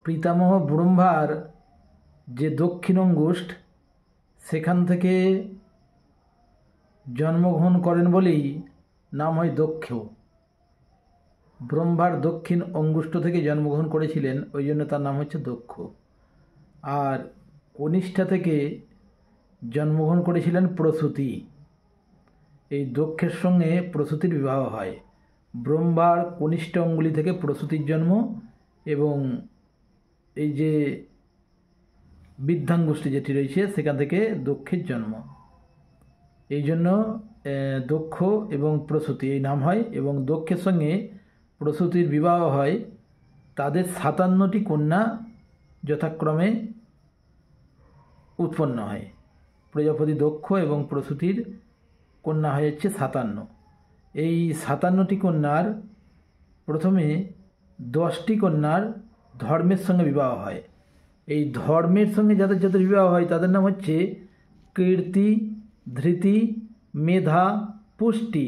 পিতামহ ব্রহ্মার যে দক্ষিণ অঙ্গুষ্ঠ সেখান থেকে জন্মগ্রহণ করেন বলেই নাম হয় দক্ষ। ব্রহ্মার দক্ষিণ অঙ্গুষ্ঠ থেকে জন্মগ্রহণ করেছিলেন, ওই জন্য তার নাম হচ্ছে দক্ষ। আর কনিষ্ঠা থেকে জন্মগ্রহণ করেছিলেন প্রসূতি। এই দক্ষের সঙ্গে প্রসূতির বিবাহ হয়। ব্রহ্মার কনিষ্ঠ অঙ্গুলি থেকে প্রসূতির জন্ম এবং এই যে বৃদ্ধাঙ্গুষ্ঠী যেটি রয়েছে সেখান থেকে দক্ষের জন্ম। এই জন্য দক্ষ এবং প্রসূতি এই নাম হয়। এবং দক্ষের সঙ্গে প্রসূতির বিবাহ হয়। তাদের 57টি কন্যা যথাক্রমে উৎপন্ন হয়। প্রজাপতি দক্ষ এবং প্রসূতির কন্যা হয়েছে 57। এই 57টি কন্যার প্রথমে 10টি কন্যার ধর্মের সঙ্গে বিবাহ হয়। এই ধর্মের সঙ্গে যাদের যাদের বিবাহ হয় তাদের নাম হচ্ছে কীর্তি, ধৃতি, মেধা, পুষ্টি,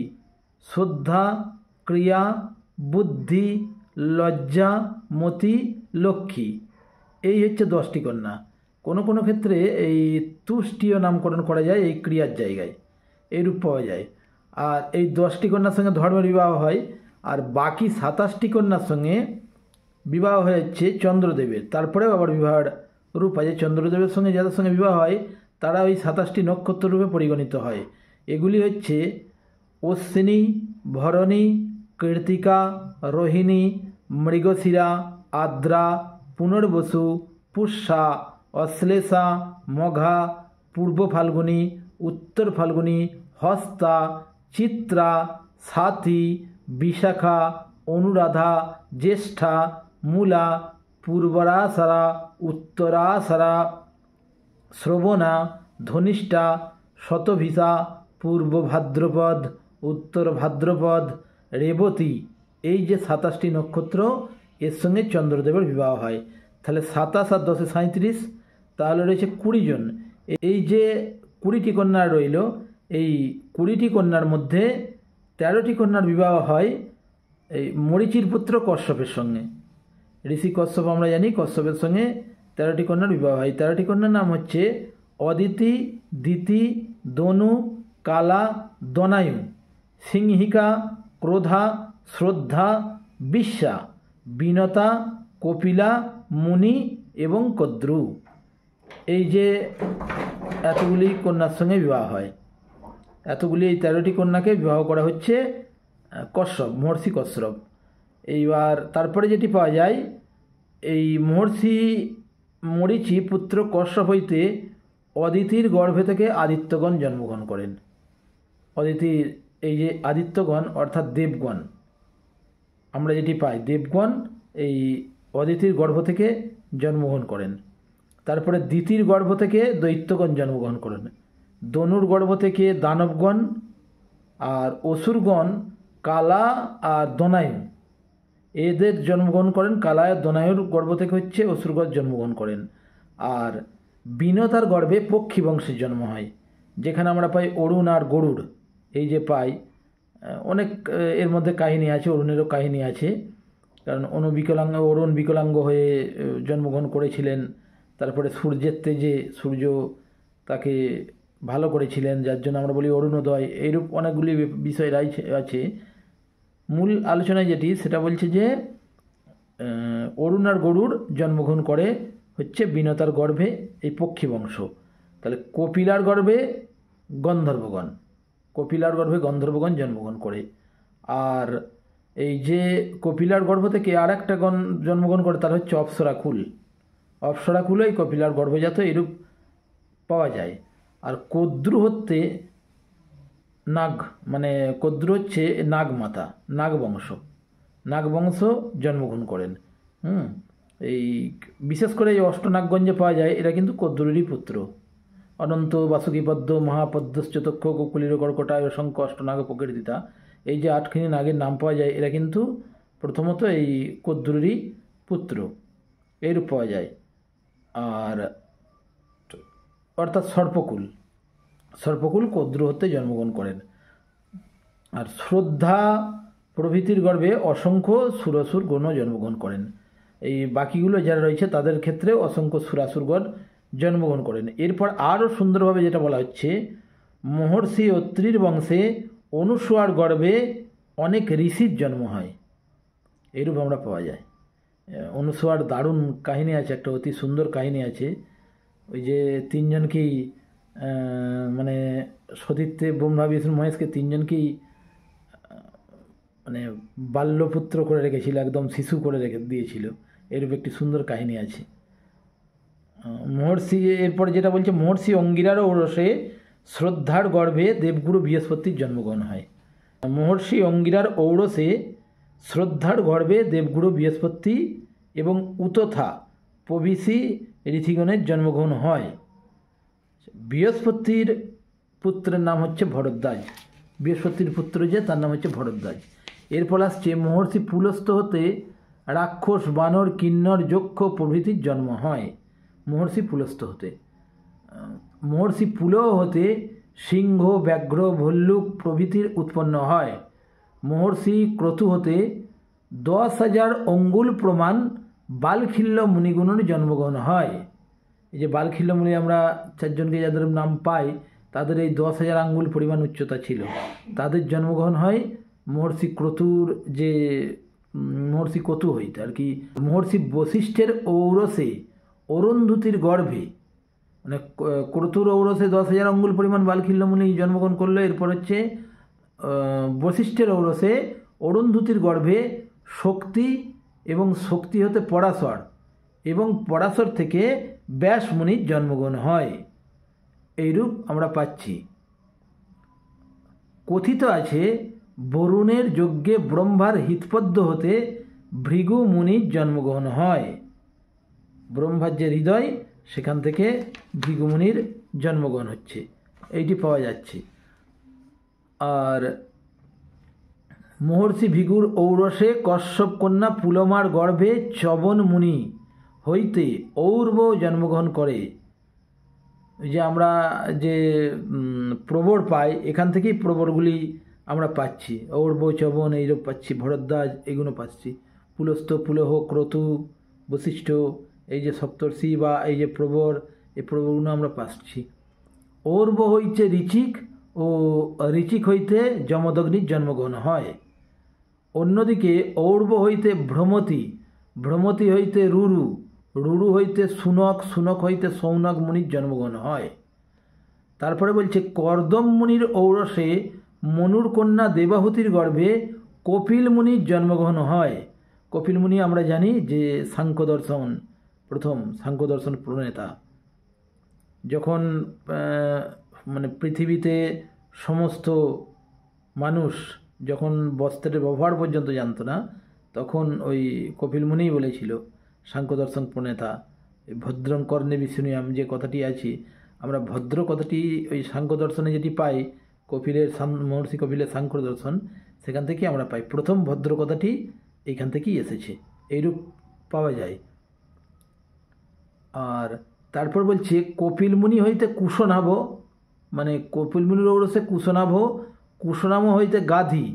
শ্রদ্ধা, ক্রিয়া, বুদ্ধি, লজ্জা, মতি, লক্ষ্মী। এই হচ্ছে 10টি কন্যা। কোনো কোনো ক্ষেত্রে এই তুষ্টিও নামকরণ করা যায় এই ক্রিয়ার জায়গায়, এইরূপ পাওয়া যায়। আর এই 10টি কন্যার সঙ্গে ধর্মের বিবাহ হয়। আর বাকি 27টি কন্যার সঙ্গে বিবাহ হয়েছে চন্দ্রদেবের। তারপরেও আবার বিবাহের রূপ আছে। চন্দ্রদেবের সঙ্গে যাদের সঙ্গে বিবাহ হয় তারা ওই 27টি নক্ষত্র রূপে পরিগণিত হয়। এগুলি হচ্ছে অশ্বিনী, ভরণী, কৃত্তিকা, রোহিণী, মৃগশিরা, আদ্রা, পুনর্বসু, পুষ্যা, অশ্লেষা, মঘা, পূর্ব ফাল্গুনী, উত্তর ফাল্গুনী, হস্তা, চিত্রা, স্বাতি, বিশাখা, অনুরাধা, জ্যেষ্ঠা, মূলা, পূর্বরাষাঢ়া, উত্তরাষাঢ়া, শ্রবণা, ধনিষ্ঠা, শতভিষা, পূর্ব ভাদ্রপদ, উত্তর ভাদ্রপদ, রেবতী। এই যে 27টি নক্ষত্র, এর সঙ্গে চন্দ্রদেবের বিবাহ হয়। তাহলে 27 আর 10 37, তাহলে রয়েছে 20 জন। এই যে 20টি কন্যা রইল, এই 20টি কন্যার মধ্যে 13টি কন্যার বিবাহ হয় এই মরীচির পুত্র কশ্যপের সঙ্গে। ঋষি কশ্যপ আমরা জানি, কশ্যপের সঙ্গে 13টি কন্যার বিবাহ হয়। 13টি কন্যার নাম হচ্ছে অদিতি, দিতি, দনু, কালা, দনায়ু, সিংহিকা, ক্রোধা, শ্রদ্ধা, বিশ্বা, বিনতা, কপিলা, মুনি এবং কদ্রু। এই যে এতগুলি কন্যার সঙ্গে বিবাহ হয়, এতগুলি এই 13টি কন্যাকে বিবাহ করা হচ্ছে কশ্যপ, মহর্ষি কশ্যপ। এইবার তারপরে যেটি পাওয়া যায়, এই মহর্ষি মরীচি পুত্র কশ্যপ হইতে অদিতির গর্ভে থেকে আদিত্যগণ জন্মগ্রহণ করেন। অদিতির এই যে আদিত্যগণ অর্থাৎ দেবগণ, আমরা যেটি পাই দেবগণ এই অদিতির গর্ভ থেকে জন্মগ্রহণ করেন। তারপরে দিতির গর্ভ থেকে দৈত্যগণ জন্মগ্রহণ করেন। দনুর গর্ভ থেকে দানবগণ, আর অসুরগণ কালা আর দনায়ু এদের জন্মগ্রহণ করেন। কালা আর দনায়ুর গর্ভ থেকে হচ্ছে অসুরগণ জন্মগ্রহণ করেন। আর বিনতার গর্ভে পক্ষী বংশের জন্ম হয়, যেখানে আমরা পাই অরুণ আর গরুড়। এই যে পাই অনেক এর মধ্যে কাহিনী আছে, অরুণেরও কাহিনী আছে। কারণ অরুণ বিকলাঙ্গ হয়ে জন্মগ্রহণ করেছিলেন। তারপরে সূর্যের তেজে সূর্য তাকে ভালো করেছিলেন, যার জন্য আমরা বলি অরুণোদয়। এইরূপ অনেকগুলি বিষয় আছে। মূল আলোচনায় যেটি সেটা বলছে যে অরুণ আর গরুড় জন্মগ্রহণ করে হচ্ছে বিনতার গর্ভে এই পক্ষী বংশ। তাহলে কপিলার গর্ভে গন্ধর্বগণ, কপিলার গর্ভে গন্ধর্বগণ জন্মগ্রহণ করে। আর এই যে কপিলার গর্ভ থেকে আর একটা গণ জন্মগ্রহণ করে, তার হচ্ছে অপ্সরাকুল। অপ্সরাকুল এই কপিলার গর্ভজাত, এরূপ পাওয়া যায়। আর কদ্রু হতে নাগ, মানে কদ্রু হচ্ছে নাগমাতা, নাগবংশ, নাগবংশ জন্মগ্রহণ করেন। এই বিশেষ করে এই অষ্টনাগগঞ্জে পাওয়া যায়, এরা কিন্তু কদ্রুরই পুত্র। অনন্ত বাসুকীপদ্ম মহাপদ্মশ্চতক্ষ কুকুলির কর্কটায় অসংখ্য অষ্টনাগ প্রকৃতিতা, এই যে 8খানি নাগের নাম পাওয়া যায়, এরা কিন্তু প্রথমত এই কদ্রুরই পুত্র, এইরূপ পাওয়া যায়। আর অর্থাৎ সর্পকুল, সর্পকুল কদ্রু হতে জন্মগ্রহণ করেন। আর শ্রদ্ধা প্রভৃতির গর্ভে অসংখ্য সুরসুর গণ জন্মগ্রহণ করেন। এই বাকিগুলো যারা রয়েছে তাদের ক্ষেত্রে অসংখ্য সুরাসুরগণ জন্মগ্রহণ করেন। এরপর আরও সুন্দরভাবে যেটা বলা হচ্ছে, মহর্ষি অত্রির বংশে অনুসূয়ার গর্ভে অনেক ঋষির জন্ম হয়, এরূপ আমরা পাওয়া যায়। অনুসূয়ার দারুণ কাহিনী আছে, একটা অতি সুন্দর কাহিনী আছে। ওই যে তিনজনকেই মানে সতীত্বে ব্রহ্মা বিষ্ণু মহেশকে তিনজনকেই মানে বাল্যপুত্র করে রেখেছিল, একদম শিশু করে রেখে দিয়েছিল, এরূপ একটি সুন্দর কাহিনী আছে। মহর্ষি এরপরে যেটা বলছে, মহর্ষি অঙ্গিরার ঔরসে শ্রদ্ধার গর্ভে দেবগুরু বৃহস্পতির জন্মগ্রহণ হয়। মহর্ষি অঙ্গিরার ঔরসে শ্রদ্ধার গর্ভে দেবগুরু বৃহস্পতি এবং উতথা প্রভৃতি ঋষিগণের জন্মগ্রহণ হয়। বৃহস্পতির পুত্রের নাম হচ্ছে ভরদ্বাজ, বৃহস্পতির পুত্র যে তার নাম হচ্ছে ভরদ্বাজ। এরপর আসছে, মহর্ষি পুলস্ত হতে রাক্ষস, বানর, কিন্নর, যক্ষ প্রভৃতির জন্ম হয়। মহর্ষি পুলস্ত হতে, মহর্ষি পুলহ হতে সিংহ, ব্যাঘ্র, ভল্লুক প্রভৃতির উৎপন্ন হয়। মহর্ষি ক্রতু হতে 10,000 অঙ্গুল প্রমাণ বালখিল্য মুনিগুণের জন্মগ্রহণ হয়। এই যে বালখিল্য মুনি আমরা চারজনকে যাদের নাম পাই, তাদের এই 10,000 আঙ্গুল পরিমাণ উচ্চতা ছিল, তাদের জন্মগ্রহণ হয় মহর্ষি ক্রতুর যে মহর্ষি ক্রতু হইতে আর কি। মহর্ষি বশিষ্ঠের ঔরসে অরুন্ধতির গর্ভে, মানে ক্রতুর ঔরসে 10,000 আঙ্গুল পরিমাণ বালখিল্য মুনি জন্মগ্রহণ করলো। এরপর হচ্ছে বশিষ্ঠের ঔরসে অরুন্ধতির গর্ভে শক্তি এবং শক্তি হতে পরাশর এবং পরাশর থেকে ব্যাস মুনির জন্মগ্রহণ হয়। এইরূপ আমরা পাচ্ছি। কথিত আছে, বরুণের যজ্ঞে ব্রহ্মার হিতপদ্ম হতে ভৃগু মুনির জন্মগ্রহণ হয়। ব্রহ্মার যে হৃদয়, সেখান থেকে ভৃগু মুনির জন্মগ্রহণ হচ্ছে, এইটি পাওয়া যাচ্ছে। আর মহর্ষি ভৃগুর ঔরসে কশ্যপ কন্যা পুলমার গর্ভে চবন মুনি হইতে ঔর্ব জন্মগ্রহণ করে। যে আমরা যে প্রবর পাই, এখান থেকেই প্রবরগুলি আমরা পাচ্ছি, ঔর্ব, চবন এইরূপ পাচ্ছি, ভরদ্বাজ এগুলো পাচ্ছি, পুলস্ত, পুলহ, ক্রতু, বশিষ্ঠ, এই যে সপ্তর্ষি বা এই যে প্রবর, এই প্রবরগুলো আমরা পাচ্ছি। ঔর্ব হইতে ঋচিক ও ঋচিক হইতে যমদগ্নির জন্মগ্রহণ হয়। অন্যদিকে ঔর্ব হইতে ভ্রমতি, ভ্রমতি হইতে রুরু, রুরু হইতে সুনক, সুনক হইতে সৌনক মুনির জন্মগ্রহণ হয়। তারপরে বলছে, কর্দম মুনির ঔরসে মনুর কন্যা দেবাহুতির গর্ভে কপিল মুনির জন্মগ্রহণ হয়। কপিল মুনি আমরা জানি যে সাংখ্য দর্শন, প্রথম সাংখ্য দর্শন প্রণেতা। যখন মানে পৃথিবীতে সমস্ত মানুষ যখন বস্ত্রের ব্যবহার পর্যন্ত জানতো না, তখন ওই কপিল মুনিই বলেছিল, সাংখ্য দর্শন প্রণেতা। ভদ্রং কর্ণে বিষ্ণুয়াম যে কথাটি আছে, আমরা ভদ্র কথাটি ওই সাংখ্য দর্শনে যেটি পাই, কপিলের মহর্ষি কপিলের সাংখ্য দর্শন, সেখান থেকে আমরা পাই। প্রথম ভদ্র কথাটি এইখান থেকেই এসেছে, এইরূপ পাওয়া যায়। আর তারপর বলছে, কপিল মুনি হইতে কুশনাভ, মানে কপিল মুনির ঔরসে কুশনাভ, কুশনাভ হইতে গাধি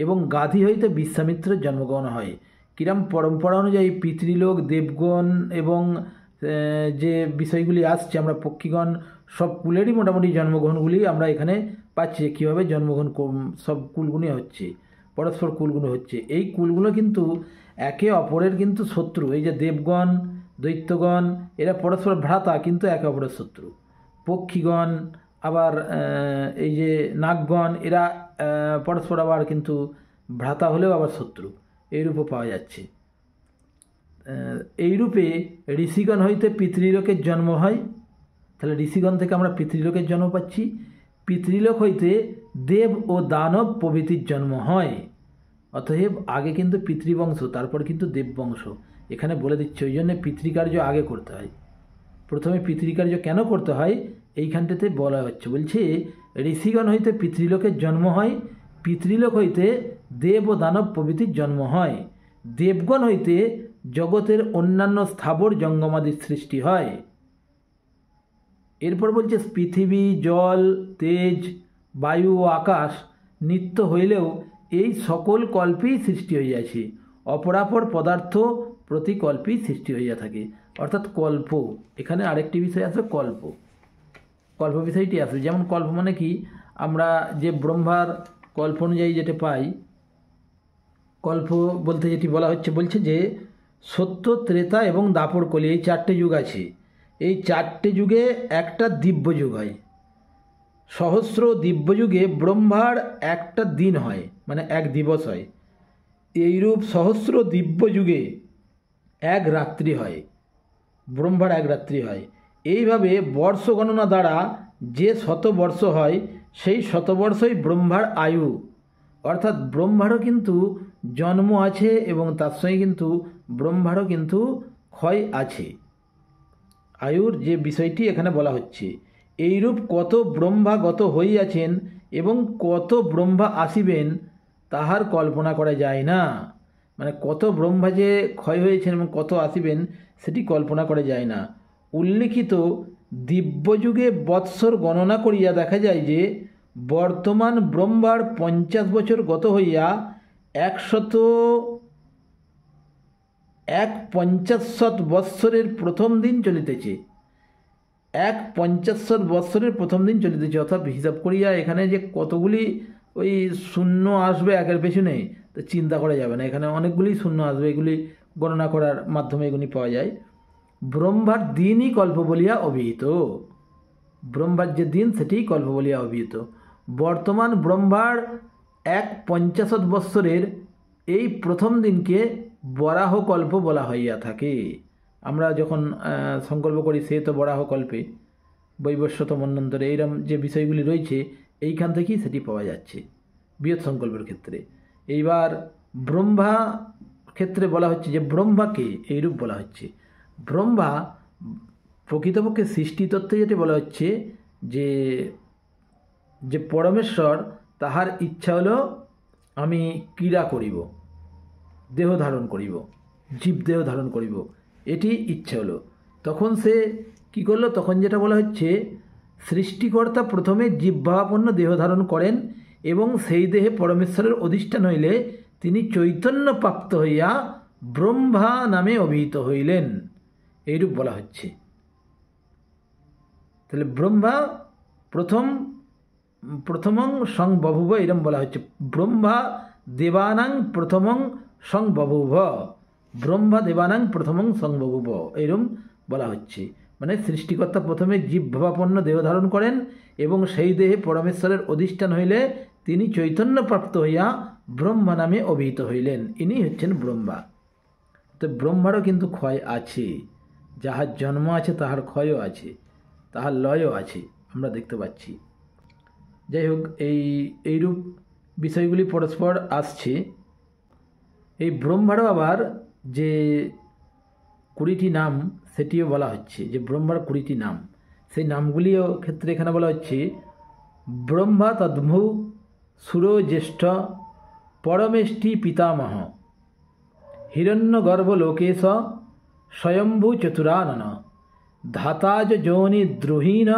এবং গাধি হইতে বিশ্বামিত্রের জন্মগ্রহণ হয়। কিরম পরম্পরা অনুযায়ী পিতৃলোক, দেবগণ এবং যে বিষয়গুলি আসছে, আমরা পক্ষীগণ সব কুলেরই মোটামুটি জন্মগ্রহণগুলি আমরা এখানে পাচ্ছি। কীভাবে জন্মগ্রহণ সব কুলগুলি হচ্ছে, পরস্পর কুলগুলো হচ্ছে। এই কুলগুলো কিন্তু একে অপরের কিন্তু শত্রু। এই যে দেবগণ, দৈত্যগণ, এরা পরস্পর ভ্রাতা, কিন্তু একে অপরের শত্রু। পক্ষীগণ আবার এই যে নাগগণ, এরা পরস্পর আবার কিন্তু ভ্রাতা হলেও আবার শত্রু, এইরূপও পাওয়া যাচ্ছে। এইরূপে ঋষিগণ হইতে পিতৃলোকের জন্ম হয়। তাহলে ঋষিগণ থেকে আমরা পিতৃলোকের জন্ম পাচ্ছি। পিতৃলোক হইতে দেব ও দানব প্রভৃতির জন্ম হয়। অতএব আগে কিন্তু পিতৃবংশ, তারপর কিন্তু দেববংশ, এখানে বলে দিচ্ছে। ওই জন্য পিতৃকার্য আগে করতে হয়। প্রথমে পিতৃকার্য কেন করতে হয় এইখানটাতে বলা হচ্ছে। বলছে, ঋষিগণ হইতে পিতৃলোকের জন্ম হয়, পিতৃলোক হইতে দেব ও দানব প্রভৃতির জন্ম হয়, দেবগণ হইতে জগতের অন্যান্য স্থাবর জঙ্গমাদির সৃষ্টি হয়। এরপর বলছে, পৃথিবী, জল, তেজ, বায়ু ও আকাশ নিত্য হইলেও এই সকল কল্পেই সৃষ্টি হইয়াছে। অপরাপর পদার্থ প্রতিকল্পই সৃষ্টি হইয়া থাকে, অর্থাৎ কল্প। এখানে আরেকটি বিষয় আছে কল্প, কল্প বিষয়টি আছে। যেমন কল্প মানে কি, আমরা যে ব্রহ্মার কল্প অনুযায়ী যেটা পাই, কল্প বলতে যেটি বলা হচ্ছে, বলছে যে সত্য, ত্রেতা এবং দাপর কলি, এই 4টে যুগ আছে। এই 4টে যুগে একটা দিব্য যুগ হয়। সহস্র দিব্যযুগে ব্রহ্মার একটা দিন হয়, মানে এক দিবস হয়। এইরূপ সহস্র দিব্যযুগে এক রাত্রি হয়, ব্রহ্মার এক রাত্রি হয়। এইভাবে বর্ষ গণনা দ্বারা যে শতবর্ষ হয়, সেই শতবর্ষই ব্রহ্মার আয়ু। অর্থাৎ ব্রহ্মারও কিন্তু জন্ম আছে এবং তার সঙ্গে কিন্তু ব্রহ্মারও কিন্তু ক্ষয় আছে। আয়ুর যে বিষয়টি এখানে বলা হচ্ছে, এইরূপ কত ব্রহ্মাগত হইয়াছেন এবং কত ব্রহ্মা আসিবেন তাহার কল্পনা করা যায় না। মানে কত ব্রহ্মা যে ক্ষয় হয়েছেন এবং কত আসিবেন সেটি কল্পনা করা যায় না। উল্লিখিত দিব্যযুগে বৎসর গণনা করিয়া দেখা যায় যে বর্তমান ব্রহ্মার 50 বছর গত হইয়া 150 বৎসরের প্রথম দিন চলিতেছে। 150 বৎসরের প্রথম দিন চলিতেছে, অর্থাৎ হিসাব করিয়া এখানে যে কতগুলি ওই শূন্য আসবে একের পেছনে, তো চিন্তা করা যাবে না। এখানে অনেকগুলি শূন্য আসবে, এগুলি গণনা করার মাধ্যমে এগুলি পাওয়া যায়। ব্রহ্মার দিনই কল্প বলিয়া অভিহিত, ব্রহ্মার যে দিন সেটি কল্প বলিয়া অভিহিত। বর্তমান ব্রহ্মার 150 বৎসরের এই প্রথম দিনকে বরাহ কল্প বলা হইয়া থাকে। আমরা যখন সংকল্প করি সে তো বরাহ কল্পে, বৈবস্বত মন্বন্তরে, এইরকম যে বিষয়গুলি রয়েছে এইখান থেকেই সেটি পাওয়া যাচ্ছে বৃহৎ সংকল্পের ক্ষেত্রে। এইবার ব্রহ্মা ক্ষেত্রে বলা হচ্ছে যে ব্রহ্মাকে এইরূপ বলা হচ্ছে। ব্রহ্মা প্রকৃতপক্ষে সৃষ্টিতত্ত্বে যেটি বলা হচ্ছে যে যে পরমেশ্বর তাহার ইচ্ছা হলো আমি ক্রীড়া করিব, দেহ ধারণ করিব, জীব দেহ ধারণ করিব, এটি ইচ্ছা হলো। তখন সে কি করলো, তখন যেটা বলা হচ্ছে সৃষ্টিকর্তা প্রথমে জীবভাবাপন্ন দেহ ধারণ করেন এবং সেই দেহে পরমেশ্বরের অধিষ্ঠান হইলে তিনি চৈতন্য প্রাপ্ত হইয়া ব্রহ্মা নামে অভিহিত হইলেন, এইরূপ বলা হচ্ছে। তাহলে ব্রহ্মা প্রথমং সংবভুব, এরম বলা হচ্ছে। ব্রহ্মা দেবানাং প্রথমং সংবভুব, ব্রহ্মা দেবানাং প্রথমং সংবভুব, এরম বলা হচ্ছে। মানে সৃষ্টিকর্তা প্রথমে জীবভাবাপন্ন দেহ ধারণ করেন এবং সেই দেহে পরমেশ্বরের অধিষ্ঠান হইলে তিনি চৈতন্যপ্রাপ্ত হইয়া ব্রহ্মা নামে অভিহিত হইলেন, ইনি হচ্ছেন ব্রহ্মা। তো ব্রহ্মারও কিন্তু ক্ষয় আছে, যাহার জন্ম আছে তাহার ক্ষয়ও আছে, তাহার লয়ও আছে, আমরা দেখতে পাচ্ছি। যাই হোক, এইরূপ বিষয়গুলি পরস্পর আসছে। এই ব্রহ্মারও আবার যে 20টি নাম সেটিও বলা হচ্ছে, যে ব্রহ্মার 20টি নাম, সেই নামগুলিও ক্ষেত্রে এখানে বলা হচ্ছে ব্রহ্মা তদ্ভু সুরজ্যেষ্ঠ পরমেষ্টি পিতামহ হিরণ্যগর্ভ লোকেশ স্বয়ম্ভু চতুরানন ধাতাজ যোনি দ্রোহীন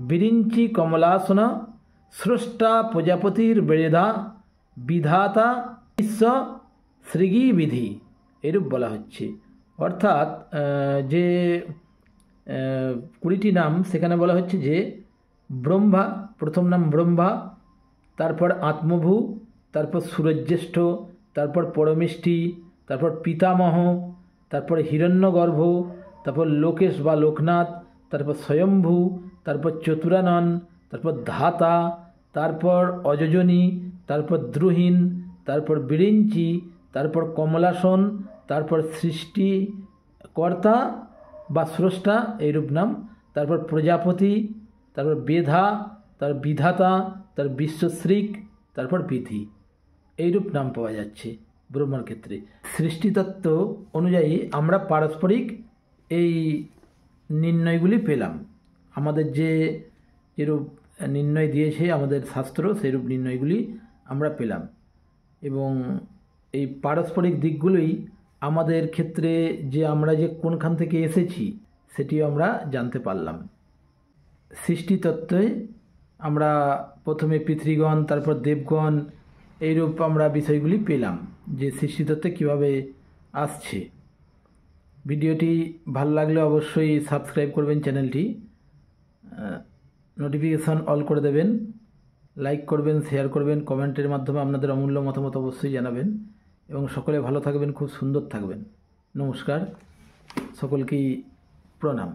বিরিঞ্চি কমলাসন স্রষ্টা প্রজাপতির বেড়েদা বিধাতা বিশ্ব শ্রীগী বিধি, এরূপ বলা হচ্ছে। অর্থাৎ যে 20টি নাম সেখানে বলা হচ্ছে যে ব্রহ্মা, প্রথম নাম ব্রহ্মা, তারপর আত্মভূ, তারপর সুরজ্যেষ্ঠ, তারপর পরমেষ্টি, তারপর পিতামহ, তারপর হিরণ্যগর্ভ, তারপর লোকেশ বা লোকনাথ, তারপর স্বয়ম্ভু, তারপর চতুরানন, তারপর ধাতা, তারপর অযোজনী, তারপর দ্রুহীন, তারপর বিরিঞ্চি, তারপর কমলাসন, তারপর সৃষ্টিকর্তা বা স্রষ্টা, এইরূপ নাম, তারপর প্রজাপতি, তারপর বেধা, তার বিধাতা, তার বিশ্বশ্রীক, তারপর বিধি, এইরূপ নাম পাওয়া যাচ্ছে ব্রহ্মার ক্ষেত্রে। সৃষ্টিতত্ত্ব অনুযায়ী আমরা পারস্পরিক এই নির্ণয়গুলি পেলাম। আমাদের যেরূপ নির্ণয় দিয়েছে আমাদের শাস্ত্র, সেইরূপ নির্ণয়গুলি আমরা পেলাম এবং এই পারস্পরিক দিকগুলোই আমাদের ক্ষেত্রে যে আমরা যে কোনখান থেকে এসেছি সেটিও আমরা জানতে পারলাম। সৃষ্টিতত্ত্বে আমরা প্রথমে পিতৃগণ, তারপর দেবগণ, এইরূপ আমরা বিষয়গুলি পেলাম যে সৃষ্টিতত্ত্বে কীভাবে আসছে। ভিডিওটি ভালো লাগলে অবশ্যই সাবস্ক্রাইব করবেন চ্যানেলটি, নোটিফিকেশন অল করে দেবেন, লাইক করবেন, শেয়ার করবেন, কমেন্টের মাধ্যমে আপনাদের অমূল্য মতামত অবশ্যই জানাবেন এবং সকলে ভালো থাকবেন, খুব সুন্দর থাকবেন। নমস্কার, সকলকেই প্রণাম।